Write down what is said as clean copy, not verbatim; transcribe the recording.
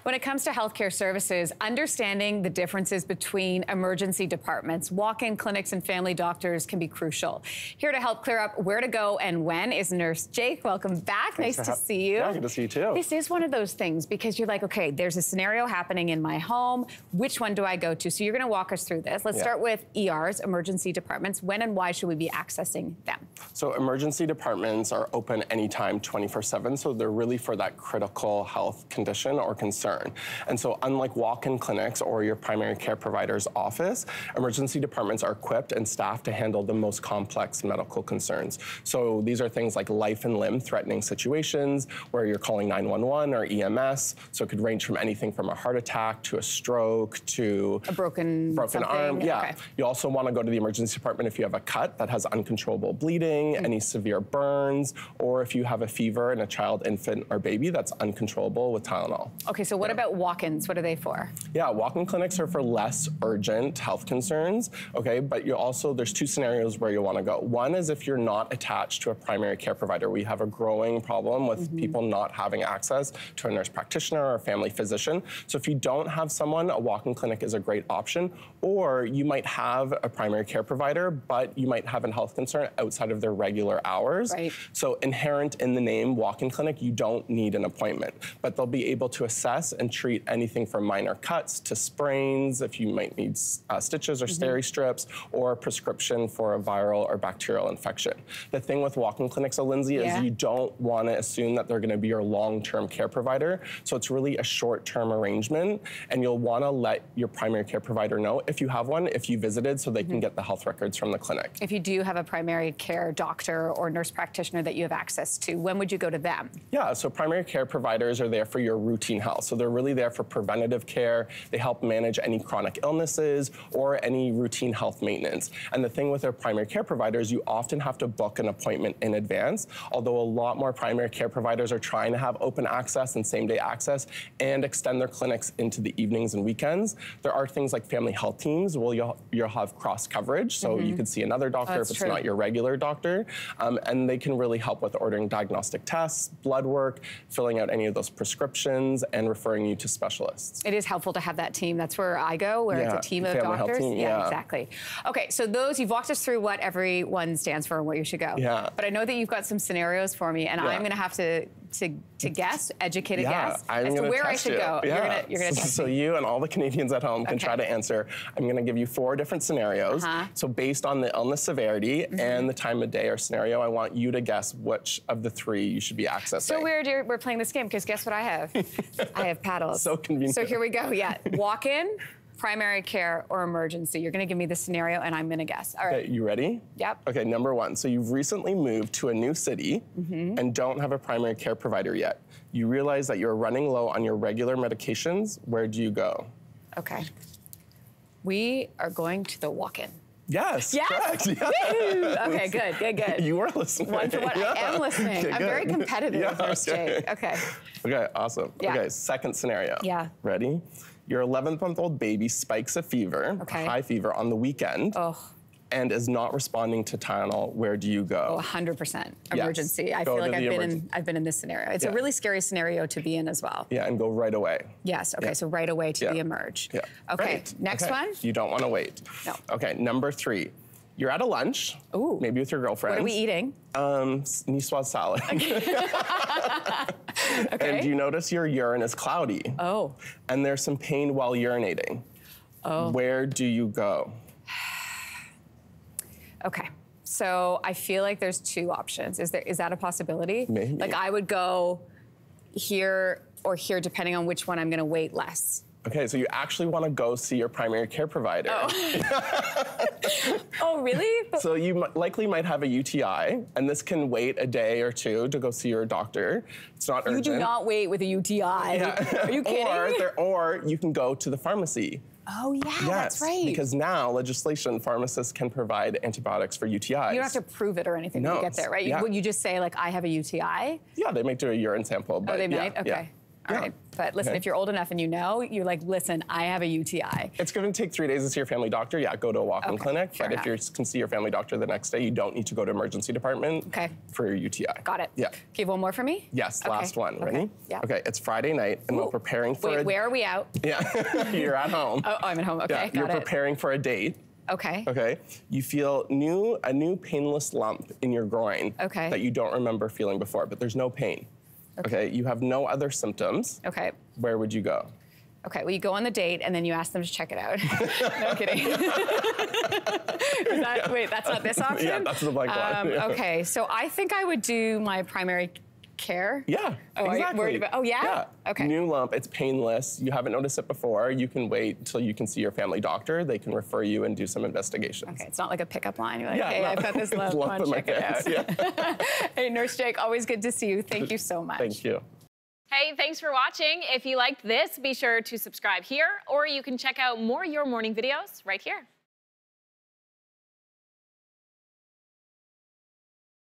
When it comes to healthcare services, understanding the differences between emergency departments, walk-in clinics, and family doctors can be crucial. Here to help clear up where to go and when is Nurse Jake. Welcome back. Nice to see you. Yeah, good to see you too. This is one of those things because you're like, okay, there's a scenario happening in my home. Which one do I go to? So you're going to walk us through this. Let's start with ERs, emergency departments. When and why should we be accessing them? So emergency departments are open anytime, 24/7. So they're really for that critical health condition or concern. And so unlike walk-in clinics or your primary care provider's office, emergency departments are equipped and staffed to handle the most complex medical concerns. So these are things like life and limb threatening situations where you're calling 911 or EMS. So it could range from anything from a heart attack to a stroke to a broken arm. Yeah. Okay. You also want to go to the emergency department if you have a cut that has uncontrollable bleeding, any severe burns, or if you have a fever in a child, infant, or baby that's uncontrollable with Tylenol. Okay, so what about walk-ins? What are they for? Yeah, walk-in clinics are for less urgent health concerns, okay? But you also, there's two scenarios where you want to go. One is if you're not attached to a primary care provider. We have a growing problem with people not having access to a nurse practitioner or a family physician. So if you don't have someone, a walk-in clinic is a great option. Or you might have a primary care provider, but you might have a health concern outside of their regular hours. Right. So inherent in the name walk-in clinic, you don't need an appointment, but they'll be able to assess and treat anything from minor cuts to sprains, if you might need stitches or steri strips, or a prescription for a viral or bacterial infection. The thing with walk-in clinics, Lindsey, is you don't want to assume that they're going to be your long-term care provider. So it's really a short-term arrangement, and you'll want to let your primary care provider know if you have one, if you visited, so they can get the health records from the clinic. If you do have a primary care doctor or nurse practitioner that you have access to, when would you go to them? Yeah, so primary care providers are there for your routine health. So they're really there for preventative care. They help manage any chronic illnesses or any routine health maintenance. And the thing with our primary care providers, you often have to book an appointment in advance, although a lot more primary care providers are trying to have open access and same-day access and extend their clinics into the evenings and weekends. There are things like family health teams where you'll have cross coverage, so you can see another doctor if it's not your regular doctor, and they can really help with ordering diagnostic tests, blood work, filling out any of those prescriptions, and referring you to specialists. It is helpful to have that team. That's where I go, where it's a team of doctors. Team, yeah, exactly. Okay, so you've walked us through what everyone stands for and where you should go. Yeah. But I know that you've got some scenarios for me, and I'm going to have to guess, educated guess, as to where I should go. Yeah. You're gonna test so me. you and all the Canadians at home can try to answer. I'm going to give you 4 different scenarios. So based on the illness severity and the time of day or scenario, I want you to guess which of the 3 you should be accessing. So we're playing this game, because guess what I have? I have paddles. So convenient. So here we go. Yeah, walk-in, primary care, or emergency. You're going to give me the scenario, and I'm going to guess. All right. Okay, you ready? Yep. Okay, number 1. So you've recently moved to a new city and don't have a primary care provider yet. You realize that you're running low on your regular medications. Where do you go? Okay. We are going to the walk-in. Yes, correct. Yeah. Okay, good. You were listening. One for one. I am listening. Okay, I'm very competitive, Nurse Jake. Okay. Okay, awesome. Yeah. Okay, second scenario. Yeah. Ready? Your 11-month-old baby spikes a fever, high fever, on the weekend. And is not responding to Tylenol. Where do you go? 100% emergency. Yes. I feel like I've been in this scenario. It's a really scary scenario to be in as well. Yeah, and go right away. Yes. Okay. So right away to the emerge. Yeah. Okay. Right. Next one. You don't want to wait. No. Okay. Number 3. You're at a lunch. Ooh. Maybe with your girlfriend. What are we eating? Niçoise salad. Okay. And you notice your urine is cloudy. Oh. And there's some pain while urinating. Oh. Where do you go? Okay, so I feel like there's 2 options. Is that a possibility? Maybe. Like I would go here or here, depending on which one I'm gonna wait less. Okay, so you actually want to go see your primary care provider. Oh, oh really? So you likely might have a UTI, and this can wait a day or 2 to go see your doctor. It's not urgent. You do not wait with a UTI. Yeah. Are you kidding? Or you can go to the pharmacy. Oh, yeah, that's right. Because now, legislation, pharmacists can provide antibiotics for UTIs. You don't have to prove it or anything when you get there, right? You just say, like, I have a UTI? Yeah, they might do a urine sample. But they might? Okay. All right. But listen, if you're old enough and you're like, listen, I have a UTI. It's going to take 3 days to see your family doctor. Yeah, go to a walk-in clinic. But if you can see your family doctor the next day, you don't need to go to emergency department for your UTI. Got it. Yeah. Do you have one more for me? Yes, last one. Ready? Yeah. Okay, it's Friday night, and we're preparing for Wait, where are we out? Yeah, you're at home. Oh, I'm at home. Okay, yeah, you're preparing for a date. Okay. Okay. You feel a new painless lump in your groin that you don't remember feeling before, but there's no pain. Okay. You have no other symptoms. Okay. Where would you go? Okay, well, you go on the date, and then you ask them to check it out. No kidding. Wait, that's not this option? Yeah, that's the blank one. Okay, so I think I would do my primary care. Yeah, exactly. Oh, yeah? Yeah. Okay. New lump, it's painless. You haven't noticed it before. You can wait until you can see your family doctor. They can refer you and do some investigations. Okay, it's not like a pickup line. You're like, hey, I've got this lump, come on, check it out. Yeah. Hey, Nurse Jake, always good to see you. Thank you so much. Thank you. Hey, thanks for watching. If you liked this, be sure to subscribe here, or you can check out more Your Morning videos right here.